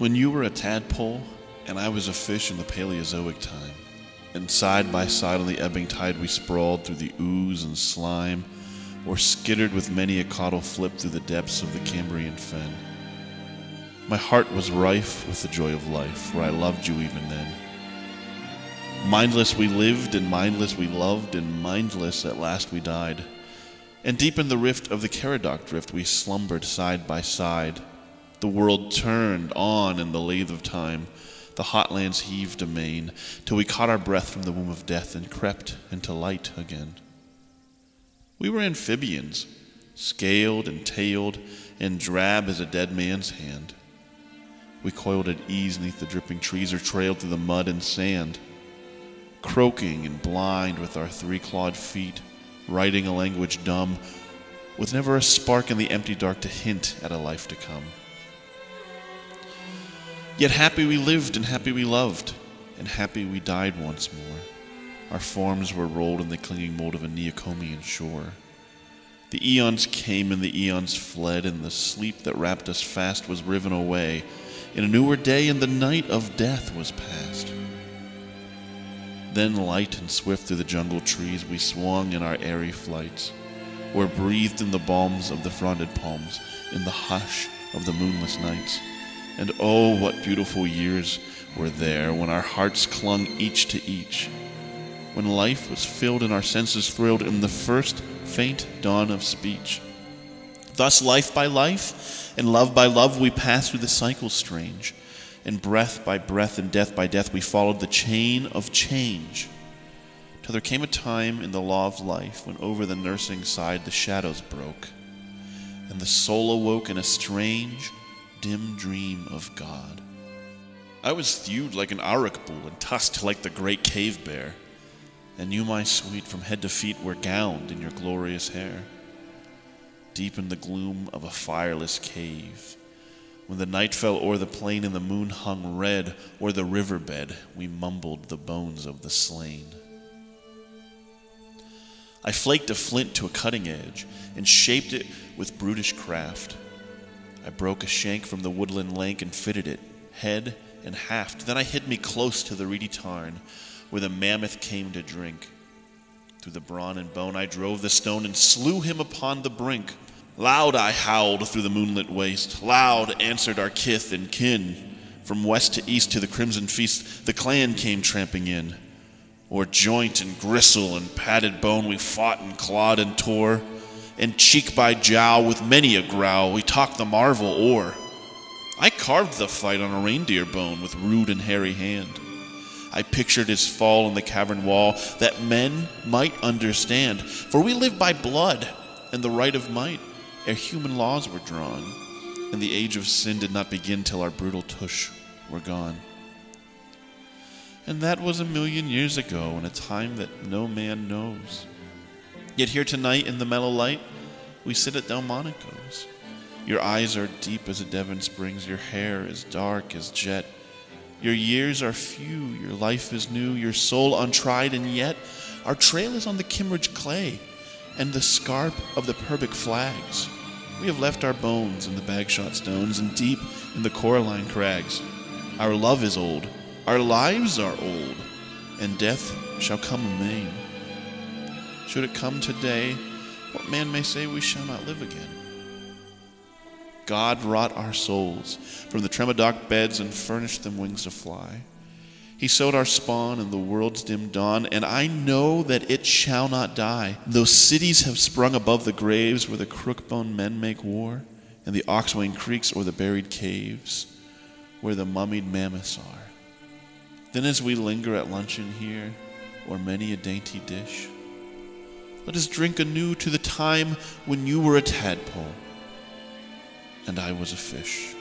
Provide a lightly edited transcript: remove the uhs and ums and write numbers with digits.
When you were a tadpole, and I was a fish in the Paleozoic time, and side by side on the ebbing tide we sprawled through the ooze and slime, or skittered with many a caudal flip through the depths of the Cambrian fen. My heart was rife with the joy of life, for I loved you even then. Mindless we lived, and mindless we loved, and mindless at last we died. And deep in the rift of the Caradoc drift we slumbered side by side. The world turned on in the lathe of time, the hot lands heaved amain, till we caught our breath from the womb of death and crept into light again. We were amphibians, scaled and tailed, and drab as a dead man's hand. We coiled at ease neath the dripping trees or trailed through the mud and sand, croaking and blind with our three-clawed feet, writing a language dumb, with never a spark in the empty dark to hint at a life to come. Yet happy we lived, and happy we loved, and happy we died once more. Our forms were rolled in the clinging mold of a Neocomian shore. The eons came and the eons fled, and the sleep that wrapped us fast was riven away. In a newer day, and the night of death was past. Then light and swift through the jungle trees we swung in our airy flights, or breathed in the balms of the fronded palms, in the hush of the moonless nights. And oh, what beautiful years were there, when our hearts clung each to each, when life was filled and our senses thrilled in the first faint dawn of speech. Thus life by life, and love by love, we passed through the cycle strange, and breath by breath and death by death we followed the chain of change, till there came a time in the law of life when over the nursing side the shadows broke, and the soul awoke in a strange, dim dream of God. I was thewed like an auroch bull and tusked like the great cave bear, and you, my sweet, from head to feet were gowned in your glorious hair. Deep in the gloom of a fireless cave, when the night fell o'er the plain and the moon hung red o'er the riverbed, we mumbled the bones of the slain. I flaked a flint to a cutting edge and shaped it with brutish craft. I broke a shank from the woodland lank and fitted it, head and haft. Then I hid me close to the reedy tarn, where the mammoth came to drink. Through the brawn and bone I drove the stone and slew him upon the brink. Loud I howled through the moonlit waste, loud answered our kith and kin. From west to east to the crimson feast, the clan came tramping in. O'er joint and gristle and padded bone we fought and clawed and tore, and cheek by jowl with many a growl we talked the marvel o'er. I carved the fight on a reindeer bone with rude and hairy hand. I pictured his fall in the cavern wall that men might understand, for we live by blood and the right of might ere human laws were drawn, and the age of sin did not begin till our brutal tush were gone. And that was 1,000,000 years ago, in a time that no man knows. Yet here tonight in the mellow light, we sit at Delmonico's. Your eyes are deep as a Devon springs, your hair is dark as jet. Your years are few, your life is new, your soul untried, and yet our trail is on the Kimmeridge clay and the scarp of the Purbeck flags. We have left our bones in the Bagshot stones and deep in the Coraline crags. Our love is old, our lives are old, and death shall come amain. Should it come today, what man may say we shall not live again? God wrought our souls from the Tremadoc beds and furnished them wings to fly. He sowed our spawn in the world's dim dawn, and I know that it shall not die. Though cities have sprung above the graves where the crook-boned men make war, and the ox-wain creaks o'er the buried caves where the mummied mammoths are. Then as we linger at luncheon here, o'er many a dainty dish, let us drink anew to the time when you were a tadpole and I was a fish.